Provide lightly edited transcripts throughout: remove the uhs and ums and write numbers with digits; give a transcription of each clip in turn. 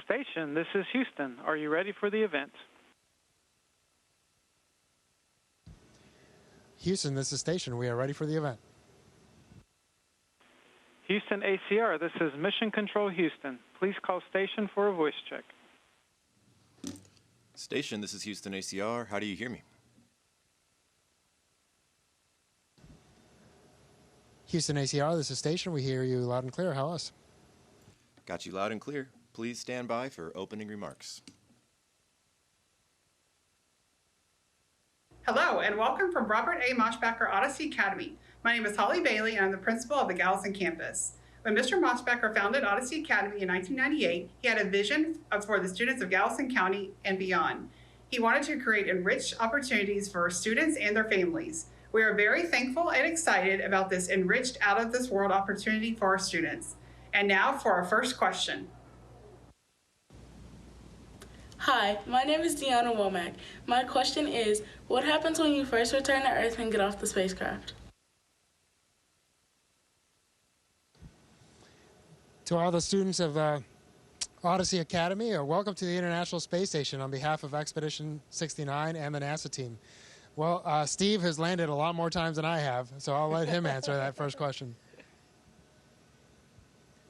Station, this is Houston. Are you ready for the event? Houston, this is Station. We are ready for the event. Houston ACR, this is Mission Control Houston. Please call Station for a voice check. Station, this is Houston ACR. How do you hear me? Houston ACR, this is Station. We hear you loud and clear. How else? Got you loud and clear. Please stand by for opening remarks. Hello, and welcome from Robert A. Moshbacher Odyssey Academy. My name is Holly Bailey, and I'm the principal of the Galveston campus. When Mr. Moshbacher founded Odyssey Academy in 1998, he had a vision for the students of Galveston County and beyond. He wanted to create enriched opportunities for students and their families. We are very thankful and excited about this enriched, out-of-this-world opportunity for our students. And now for our first question. Hi, my name is Deanna Womack. My question is, what happens when you first return to Earth and get off the spacecraft? To all the students of Odyssey Academy, welcome to the International Space Station on behalf of Expedition 69 and the NASA team. Well, Steve has landed a lot more times than I have, so I'll let him answer that first question.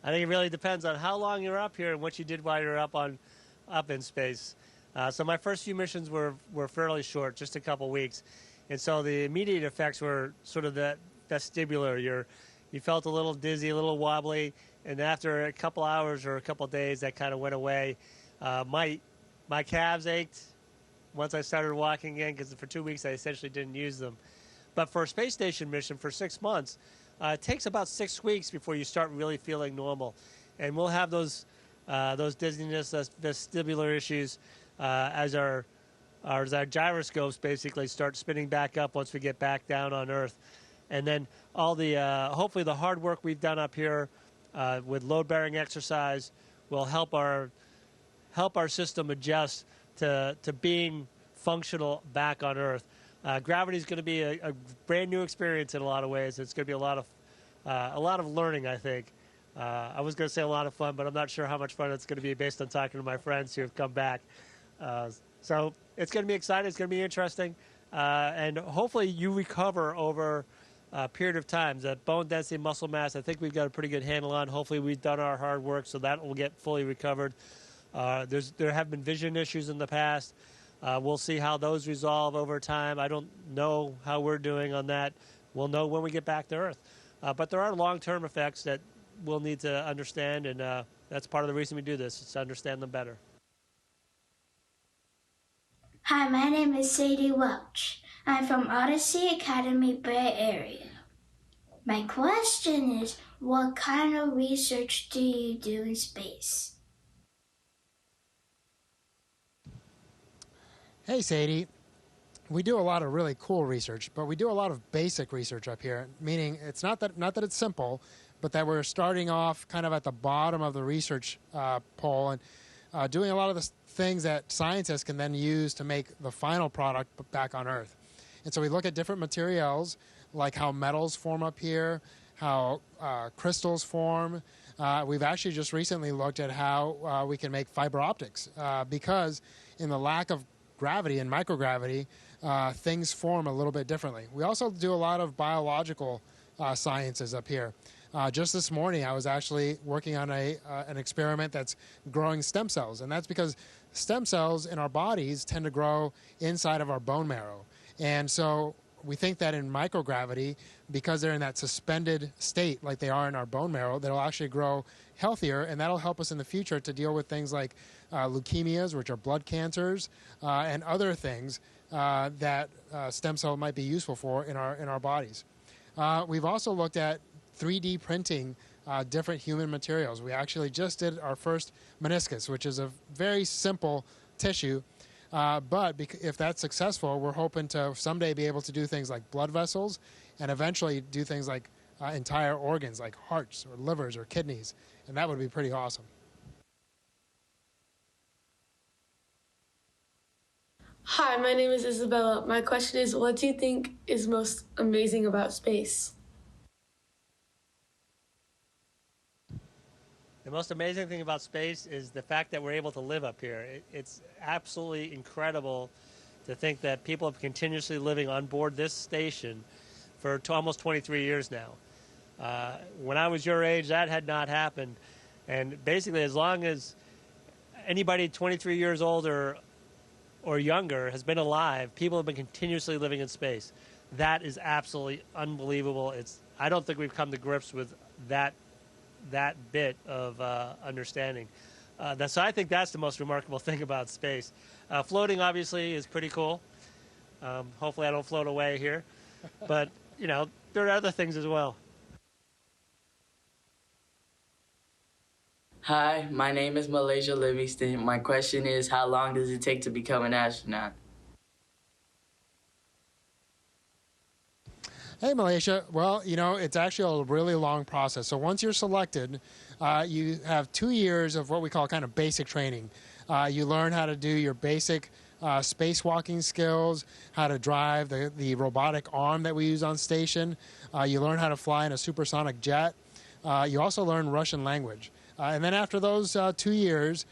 I think it really depends on how long you're up here and what you did while you're up in space. So my first few missions were fairly short, just a couple weeks. And so the immediate effects were sort of that vestibular. You felt a little dizzy, a little wobbly, and after a couple hours or a couple days, that kind of went away. My calves ached once I started walking again, because for 2 weeks I essentially didn't use them. But for a space station mission for 6 months, it takes about 6 weeks before you start really feeling normal. And we'll have those dizziness, those vestibular issues as our gyroscopes basically start spinning back up once we get back down on Earth. And then all the hopefully the hard work we've done up here with load-bearing exercise will help our system adjust to being functional back on Earth. Gravity is going to be a brand new experience in a lot of ways. It's going to be a lot of learning, I think. I was going to say a lot of fun, but I'm not sure how much fun it's going to be based on talking to my friends who have come back. So it's going to be exciting. It's going to be interesting. And hopefully you recover over a period of time. That bone density, muscle mass, I think we've got a pretty good handle on. Hopefully we've done our hard work, so that will get fully recovered. There have been vision issues in the past. We'll see how those resolve over time. I don't know how we're doing on that. We'll know when we get back to Earth. But there are long-term effects that we'll need to understand, and that's part of the reason we do this, is to understand them better. Hi, my name is Sadie Welch. I'm from Odyssey Academy, Bay Area. My question is, what kind of research do you do in space? Hey, Sadie. We do a lot of really cool research, but we do a lot of basic research up here, meaning it's not that it's simple, but that we're starting off kind of at the bottom of the research pole and doing a lot of the things that scientists can then use to make the final product back on Earth. And so we look at different materials, like how metals form up here, how crystals form. We've actually just recently looked at how we can make fiber optics, because in the lack of gravity and microgravity, things form a little bit differently. We also do a lot of biological sciences up here. Just this morning, I was actually working on an experiment that's growing stem cells, and that's because stem cells in our bodies tend to grow inside of our bone marrow. And so we think that in microgravity, because they're in that suspended state like they are in our bone marrow, they'll actually grow healthier, and that'll help us in the future to deal with things like leukemias, which are blood cancers, and other things that stem cell might be useful for in our bodies. We've also looked at 3D printing different human materials. We actually just did our first meniscus, which is a very simple tissue. But if that's successful, we're hoping to someday be able to do things like blood vessels and eventually do things like entire organs like hearts or livers or kidneys. And that would be pretty awesome. Hi, my name is Isabella. My question is, what do you think is most amazing about space? The most amazing thing about space is the fact that we're able to live up here. It's absolutely incredible to think that people have continuously living on board this station for almost 23 years now. When I was your age, that had not happened. And basically, as long as anybody 23 years old or younger has been alive, people have been continuously living in space. That is absolutely unbelievable. I don't think we've come to grips with that bit of understanding. So I think that's the most remarkable thing about space. Floating, obviously, is pretty cool. Hopefully I don't float away here. But, there are other things as well. Hi, my name is Malaysia Livingston. My question is, how long does it take to become an astronaut? Hey, Malaysia. Well, it's actually a really long process. So once you're selected, you have 2 years of what we call kind of basic training. You learn how to do your basic spacewalking skills, how to drive the robotic arm that we use on station. You learn how to fly in a supersonic jet. You also learn Russian language. And then after those 2 years,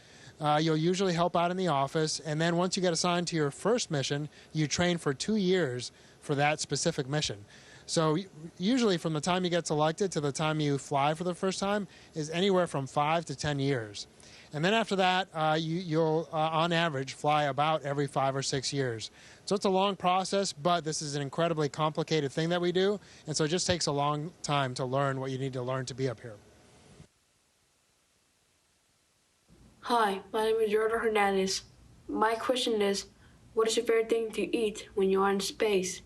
you'll usually help out in the office. And then once you get assigned to your first mission, you train for 2 years for that specific mission. So usually from the time you get selected to the time you fly for the first time is anywhere from 5 to 10 years. And then after that, you'll, on average, fly about every 5 or 6 years. So it's a long process, but this is an incredibly complicated thing that we do. And so it just takes a long time to learn what you need to learn to be up here. Hi, my name is Jordan Hernandez. My question is, what is your favorite thing to eat when you are in space?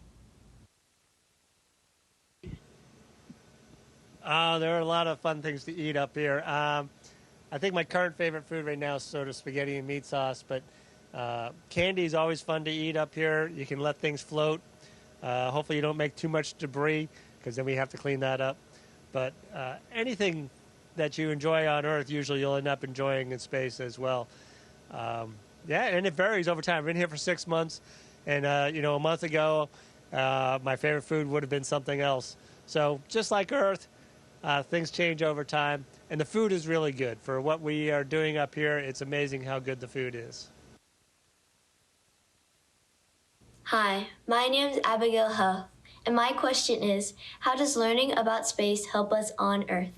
There are a lot of fun things to eat up here. I think my current favorite food right now is sort of spaghetti and meat sauce, but candy is always fun to eat up here. You can let things float. Hopefully you don't make too much debris, because then we have to clean that up. But anything that you enjoy on Earth, usually you'll end up enjoying in space as well. And it varies over time. I've been here for 6 months, and a month ago, my favorite food would have been something else. So just like Earth, things change over time, and the food is really good. For what we are doing up here, it's amazing how good the food is. Hi, my name is Abigail Huff, and my question is, how does learning about space help us on Earth?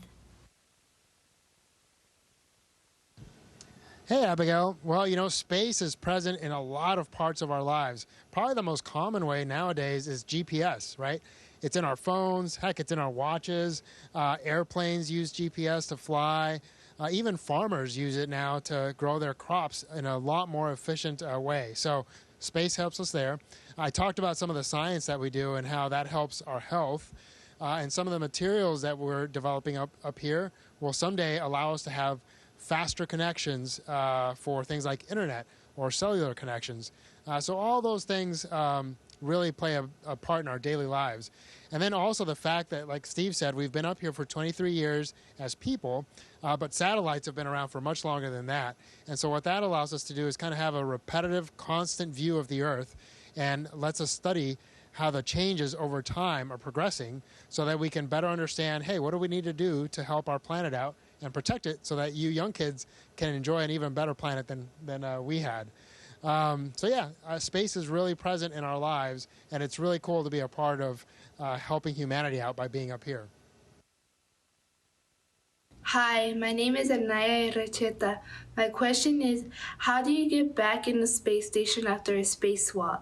Hey, Abigail. Well, space is present in a lot of parts of our lives. Probably the most common way nowadays is GPS, right? It's in our phones. Heck, it's in our watches. Airplanes use GPS to fly. Even farmers use it now to grow their crops in a lot more efficient way. So space helps us there. I talked about some of the science that we do and how that helps our health. And some of the materials that we're developing up here will someday allow us to have faster connections for things like internet or cellular connections. So all those things really play a part in our daily lives. And then also the fact that, like Steve said, we've been up here for 23 years as people, but satellites have been around for much longer than that. And so what that allows us to do is kind of have a repetitive, constant view of the Earth and lets us study how the changes over time are progressing so that we can better understand, hey, what do we need to do to help our planet out and protect it so that you young kids can enjoy an even better planet than we had. Space is really present in our lives, and it's really cool to be a part of helping humanity out by being up here. Hi, my name is Anaya Recheta. My question is, how do you get back in the space station after a spacewalk?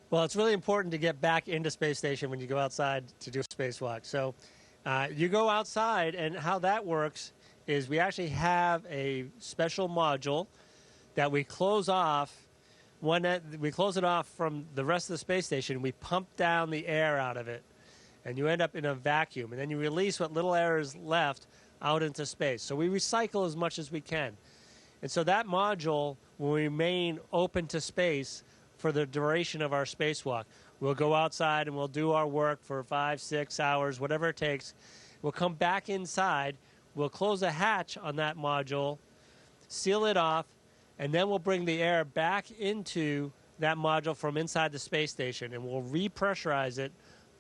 Well, it's really important to get back into space station when you go outside to do a spacewalk. So you go outside, and how that works is we actually have a special module that we close off. We close it off from the rest of the space station. We pump down the air out of it, and you end up in a vacuum. And then you release what little air is left out into space. So we recycle as much as we can. And so that module will remain open to space for the duration of our spacewalk. We'll go outside and we'll do our work for 5, 6 hours, whatever it takes. We'll come back inside. We'll close a hatch on that module, seal it off, and then we'll bring the air back into that module from inside the space station, and we'll repressurize it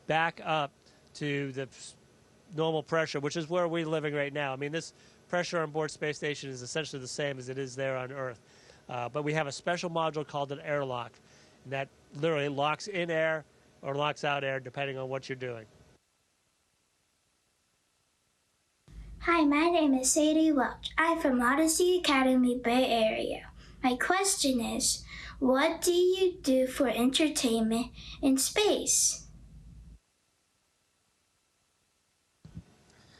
back up to the normal pressure, which is where we're living right now. I mean, this pressure on board space station is essentially the same as it is there on Earth. But we have a special module called an airlock, and that literally locks in air or locks out air depending on what you're doing. Hi, my name is Sadie Welch. I'm from Odyssey Academy, Bay Area. My question is, what do you do for entertainment in space?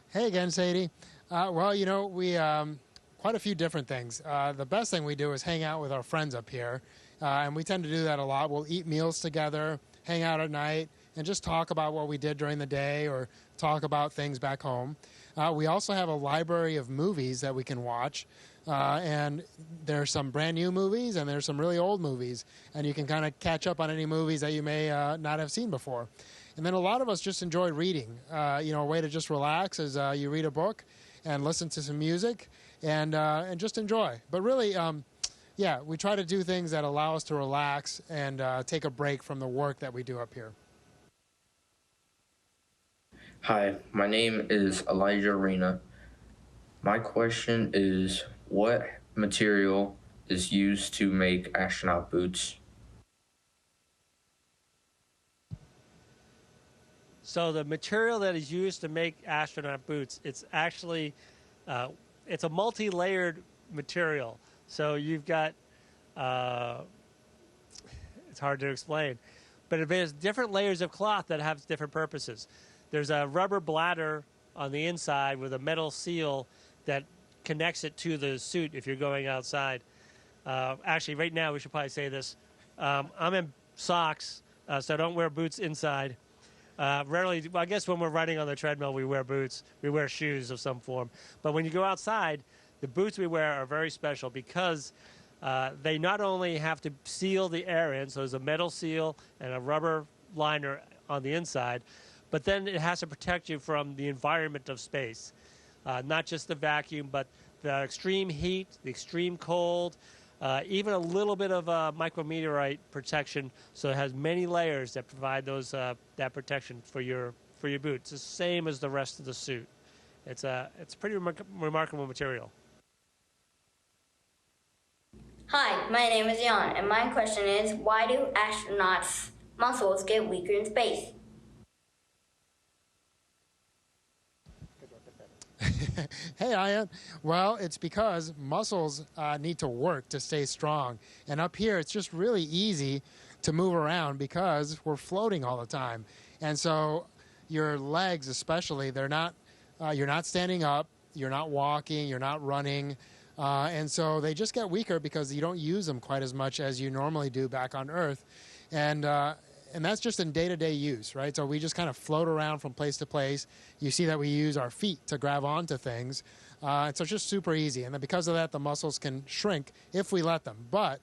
Hey again, Sadie. Well, you know, we quite a few different things. The best thing we do is hang out with our friends up here, and we tend to do that a lot. We'll eat meals together, hang out at night, and just talk about what we did during the day or talk about things back home. We also have a library of movies that we can watch, and there's some brand new movies and there's some really old movies, and you can kind of catch up on any movies that you may not have seen before. And then a lot of us just enjoy reading. You know, a way to just relax is you read a book and listen to some music and just enjoy. But really, yeah, we try to do things that allow us to relax and take a break from the work that we do up here. Hi, my name is Elijah Arena. My question is, what material is used to make astronaut boots? So the material that is used to make astronaut boots, it's actually, it's a multi-layered material. So you've got, it's hard to explain, but there's different layers of cloth that have different purposes. There's a rubber bladder on the inside with a metal seal that connects it to the suit if you're going outside. Actually, right now we should probably say this. I'm in socks, so I don't wear boots inside. Rarely, well, I guess when we're riding on the treadmill, we wear boots. We wear shoes of some form. But when you go outside, the boots we wear are very special because they not only have to seal the air in, so there's a metal seal and a rubber liner on the inside, but then it has to protect you from the environment of space. Not just the vacuum, but the extreme heat, the extreme cold, even a little bit of micrometeorite protection. So it has many layers that provide those that protection for your boots. It's the same as the rest of the suit. It's pretty remarkable material. Hi, my name is Jan, and my question is, why do astronauts' muscles get weaker in space? Hey, Ian. Well, it's because muscles need to work to stay strong. And up here, it's just really easy to move around because we're floating all the time. And so your legs especially, they're not, you're not standing up, you're not walking, you're not running. And so they just get weaker because you don't use them quite as much as you normally do back on Earth. And that's just in day-to-day use, right? So we just kind of float around from place to place. You see that we use our feet to grab onto things. And so it's just super easy. And then because of that, the muscles can shrink if we let them. But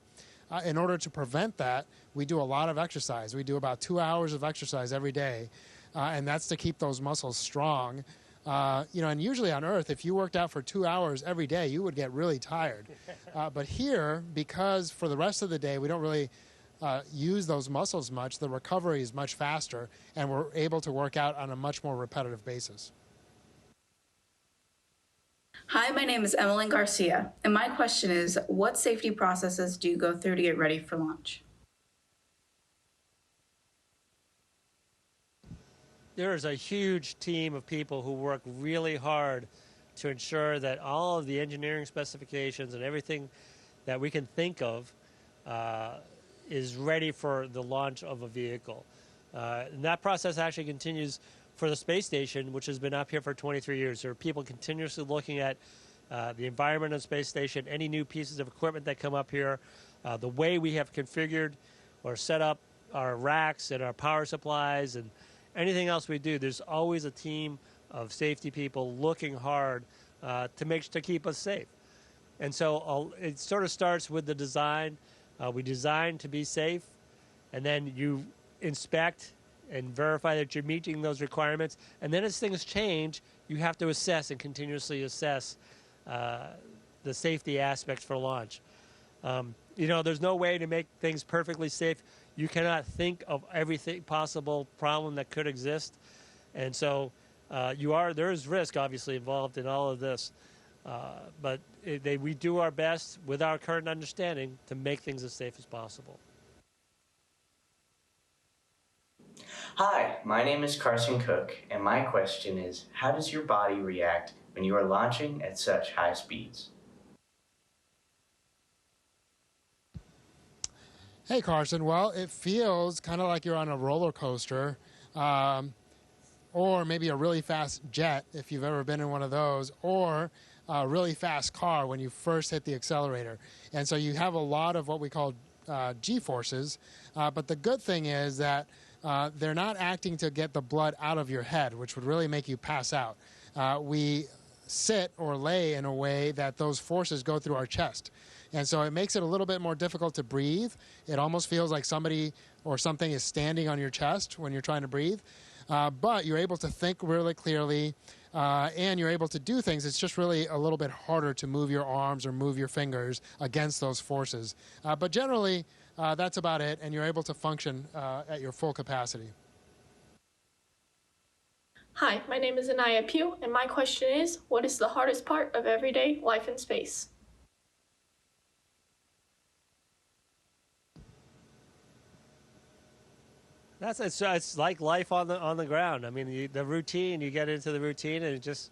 in order to prevent that, we do a lot of exercise. We do about 2 hours of exercise every day. And that's to keep those muscles strong. You know, and usually on Earth, if you worked out for 2 hours every day, you would get really tired. But here, because for the rest of the day, we don't really use those muscles much, the recovery is much faster, and we're able to work out on a much more repetitive basis. Hi, my name is Emily Garcia, and my question is, what safety processes do you go through to get ready for launch? There is a huge team of people who work really hard to ensure that all of the engineering specifications and everything that we can think of is ready for the launch of a vehicle. And that process actually continues for the space station, which has been up here for 23 years. There are people continuously looking at the environment of the space station, any new pieces of equipment that come up here, the way we have configured or set up our racks and our power supplies and anything else we do. There's always a team of safety people looking hard to keep us safe. And so it sort of starts with the design. We design to be safe, and then you inspect and verify that you're meeting those requirements. And then as things change, you have to assess and continuously assess the safety aspects for launch. You know, there's no way to make things perfectly safe. You cannot think of everything possible problem that could exist. And so there is risk, obviously, involved in all of this. But we do our best with our current understanding to make things as safe as possible. Hi, my name is Carson Cook, and my question is, how does your body react when you are launching at such high speeds? Hey, Carson. Well, it feels kind of like you're on a roller coaster, or maybe a really fast jet, if you've ever been in one of those, or a really fast car when you first hit the accelerator. And so you have a lot of what we call G-forces, but the good thing is that they're not acting to get the blood out of your head, which would really make you pass out. We sit or lay in a way that those forces go through our chest. And so it makes it a little bit more difficult to breathe. It almost feels like somebody or something is standing on your chest when you're trying to breathe. But you're able to think really clearly, and you're able to do things. It's just really a little bit harder to move your arms or move your fingers against those forces. But generally, that's about it, and you're able to function at your full capacity. Hi, my name is Anaya Pugh, and my question is, what is the hardest part of everyday life in space? It's like life on the ground. I mean, the routine, you get into the routine and it just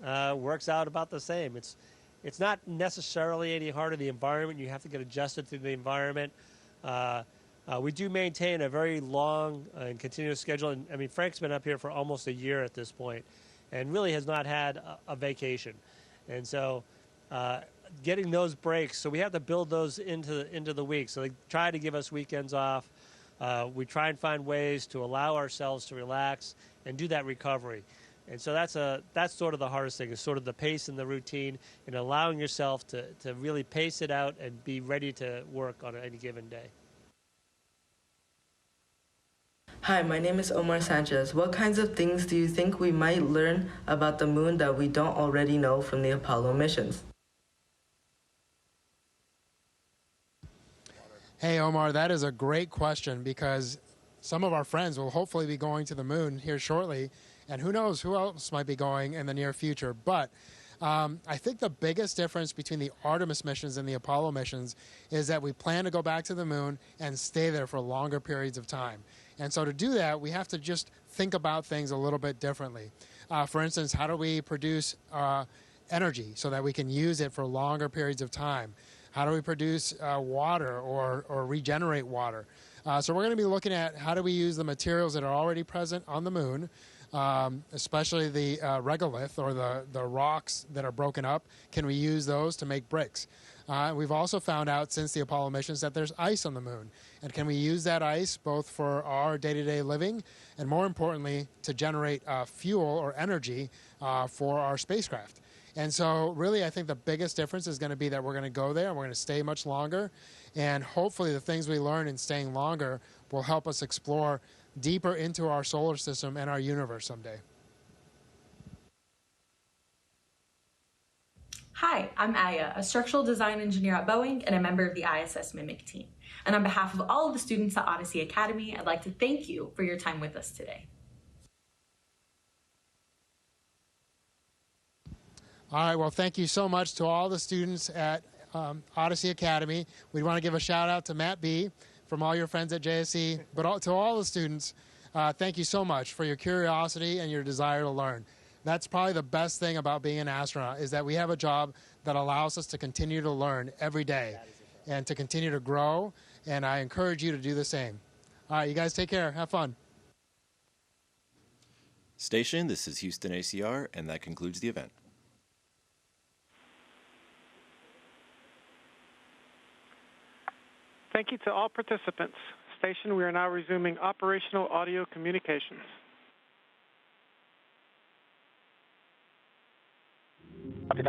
works out about the same. It's not necessarily any harder. The environment, you have to get adjusted to the environment. We do maintain a very long and continuous schedule. And I mean, Frank's been up here for almost a year at this point and really has not had a vacation. And so getting those breaks, so we have to build those into the week. So they try to give us weekends off. We try and find ways to allow ourselves to relax and do that recovery. And so that's sort of the hardest thing, is sort of the pace and the routine and allowing yourself to really pace it out and be ready to work on any given day. Hi, my name is Omar Sanchez. What kinds of things do you think we might learn about the moon that we don't already know from the Apollo missions? Hey, Omar, that is a great question, because some of our friends will hopefully be going to the moon here shortly, and who knows who else might be going in the near future. But I think the biggest difference between the Artemis missions and the Apollo missions is that we plan to go back to the moon and stay there for longer periods of time. And so to do that, we have to just think about things a little bit differently. For instance, how do we produce energy so that we can use it for longer periods of time? How do we produce water or regenerate water? So we're going to be looking at how do we use the materials that are already present on the moon, especially the regolith, or the rocks that are broken up. Can we use those to make bricks? We've also found out since the Apollo missions that there's ice on the moon. And can we use that ice both for our day-to-day living and, more importantly, to generate fuel or energy for our spacecraft? And so really, I think the biggest difference is going to be that we're going to go there and we're going to stay much longer. And hopefully the things we learn in staying longer will help us explore deeper into our solar system and our universe someday. Hi, I'm Aya, a structural design engineer at Boeing and a member of the ISS MIMIC team. And on behalf of all of the students at Odyssey Academy, I'd like to thank you for your time with us today. All right, well, thank you so much to all the students at Odyssey Academy. We want to give a shout out to Matt B. from all your friends at JSC, but to all the students, thank you so much for your curiosity and your desire to learn. That's probably the best thing about being an astronaut, is that we have a job that allows us to continue to learn every day and to continue to grow, and I encourage you to do the same. All right, you guys take care. Have fun. Station, this is Houston ACR, and that concludes the event. Thank you to all participants. Station, we are now resuming operational audio communications. Copy,